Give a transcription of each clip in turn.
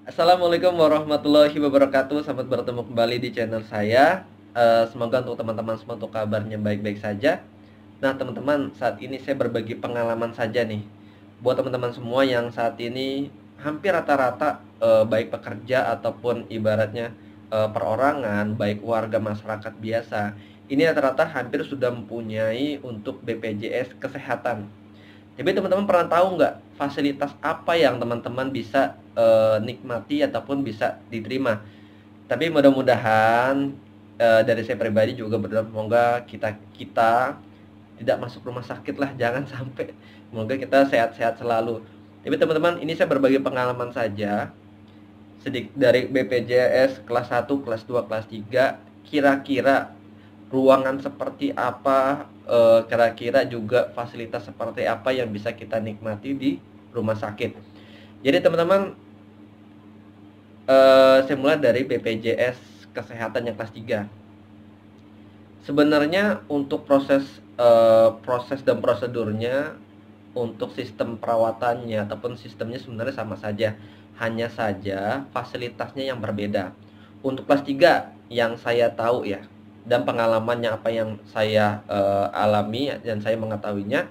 Assalamualaikum warahmatullahi wabarakatuh. Selamat bertemu kembali di channel saya. Semoga untuk teman-teman semua untuk kabarnya baik-baik saja. Nah, teman-teman, saat ini saya berbagi pengalaman saja nih. Buat teman-teman semua yang saat ini hampir rata-rata baik pekerja ataupun ibaratnya perorangan, baik warga masyarakat biasa, ini rata-rata hampir sudah mempunyai untuk BPJS kesehatan. Tapi teman-teman pernah tahu nggak fasilitas apa yang teman-teman bisa nikmati ataupun bisa diterima? Tapi mudah-mudahan dari saya pribadi juga berdoa semoga kita kita tidak masuk rumah sakit lah, jangan sampai. Semoga kita sehat-sehat selalu. Tapi teman-teman, ini saya berbagi pengalaman saja sedikit dari BPJS kelas 1, kelas 2, kelas 3. Kira-kira ruangan seperti apa, kira-kira juga fasilitas seperti apa yang bisa kita nikmati di rumah sakit. Jadi teman-teman, saya mulai dari BPJS kesehatan yang kelas 3. Sebenarnya untuk proses dan prosedurnya, untuk sistem perawatannya ataupun sistemnya sebenarnya sama saja. Hanya saja fasilitasnya yang berbeda. Untuk kelas 3 yang saya tahu ya, dan pengalamannya apa yang saya alami dan saya mengetahuinya,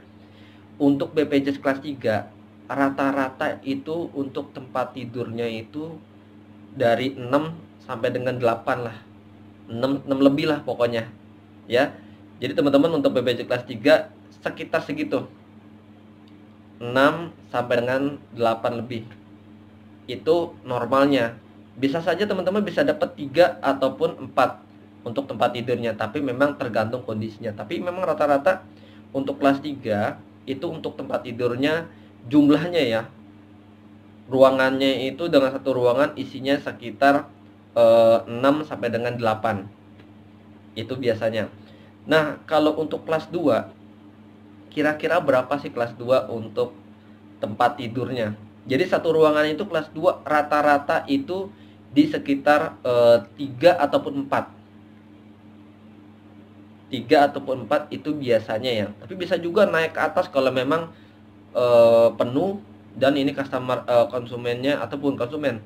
untuk BPJS kelas 3 rata-rata itu untuk tempat tidurnya itu dari 6 sampai dengan 8 lah. 6 lebih lah pokoknya, ya. Jadi teman-teman untuk BPJS kelas 3 sekitar segitu. 6 sampai dengan 8 lebih. Itu normalnya. Bisa saja teman-teman bisa dapat 3 ataupun 4 untuk tempat tidurnya, tapi memang tergantung kondisinya. Tapi memang rata-rata untuk kelas 3 itu untuk tempat tidurnya jumlahnya ya. Ruangannya itu dengan satu ruangan isinya sekitar 6 sampai dengan 8. Itu biasanya. Nah, kalau untuk kelas 2, kira-kira berapa sih kelas 2 untuk tempat tidurnya? Jadi satu ruangan itu kelas 2 rata-rata itu di sekitar 3 ataupun 4. 3 ataupun 4 itu biasanya ya. Tapi bisa juga naik ke atas kalau memang penuh dan ini konsumennya ataupun konsumen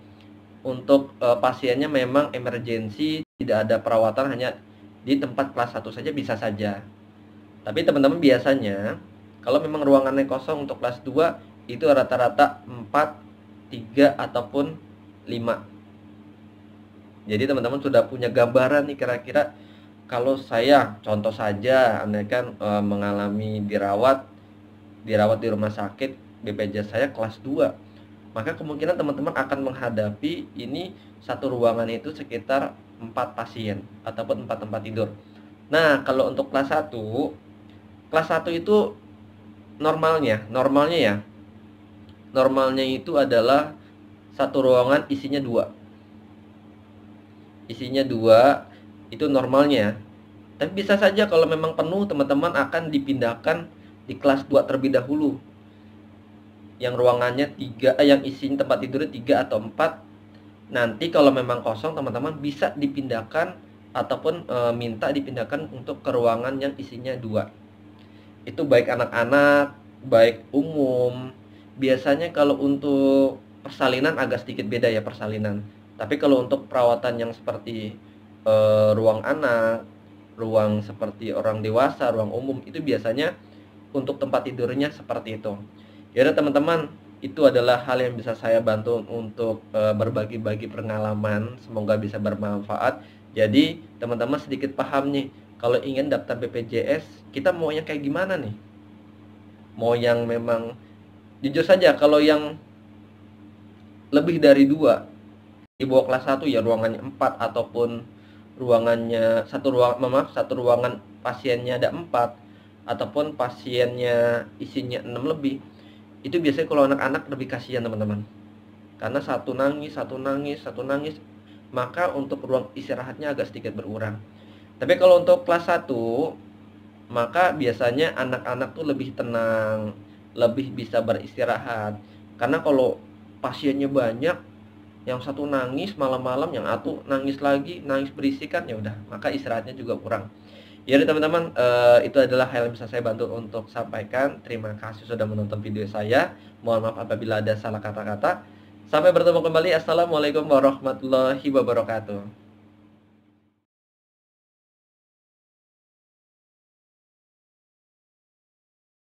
untuk pasiennya memang emergensi, tidak ada perawatan, hanya di tempat kelas 1 saja bisa saja. Tapi teman-teman biasanya kalau memang ruangannya kosong untuk kelas 2 itu rata-rata 4, 3 ataupun 5. Jadi teman-teman sudah punya gambaran nih kira-kira kalau saya contoh saja andai kan mengalami dirawat di rumah sakit, BPJS saya kelas 2, maka kemungkinan teman-teman akan menghadapi ini satu ruangan itu sekitar 4 pasien ataupun 4 tempat tidur. Nah, kalau untuk kelas 1 itu normalnya ya. Normalnya itu adalah satu ruangan isinya 2. Isinya 2 itu normalnya. Tapi bisa saja kalau memang penuh teman-teman akan dipindahkan di kelas 2 terlebih dahulu. Yang ruangannya 3, yang isinya tempat tidurnya 3 atau 4. Nanti kalau memang kosong teman-teman bisa dipindahkan ataupun minta dipindahkan untuk ke ruangan yang isinya 2. Itu baik anak-anak, baik umum. Biasanya kalau untuk persalinan agak sedikit beda ya persalinan. Tapi kalau untuk perawatan yang seperti ruang anak, ruang seperti orang dewasa, ruang umum, itu biasanya untuk tempat tidurnya seperti itu. Ya udah teman-teman, itu adalah hal yang bisa saya bantu untuk berbagi-bagi pengalaman, semoga bisa bermanfaat. Jadi teman-teman sedikit paham nih, kalau ingin daftar BPJS kita mau yang kayak gimana nih? Mau yang memang jujur saja kalau yang lebih dari 2 di bawah kelas 1 ya ruangannya 4 ataupun ruangannya satu ruangan pasiennya ada 4 ataupun pasiennya isinya 6 lebih. Itu biasanya kalau anak-anak lebih kasihan teman-teman. Karena satu nangis, maka untuk ruang istirahatnya agak sedikit berkurang. Tapi kalau untuk kelas 1, maka biasanya anak-anak tuh lebih tenang, lebih bisa beristirahat. Karena kalau pasiennya banyak, yang satu nangis malam-malam, yang satu nangis lagi, nangis berisik kan, ya udah, maka istirahatnya juga kurang. Ya teman-teman, itu adalah hal yang bisa saya bantu untuk sampaikan. Terima kasih sudah menonton video saya. Mohon maaf apabila ada salah kata-kata. Sampai bertemu kembali. Assalamualaikum warahmatullahi wabarakatuh.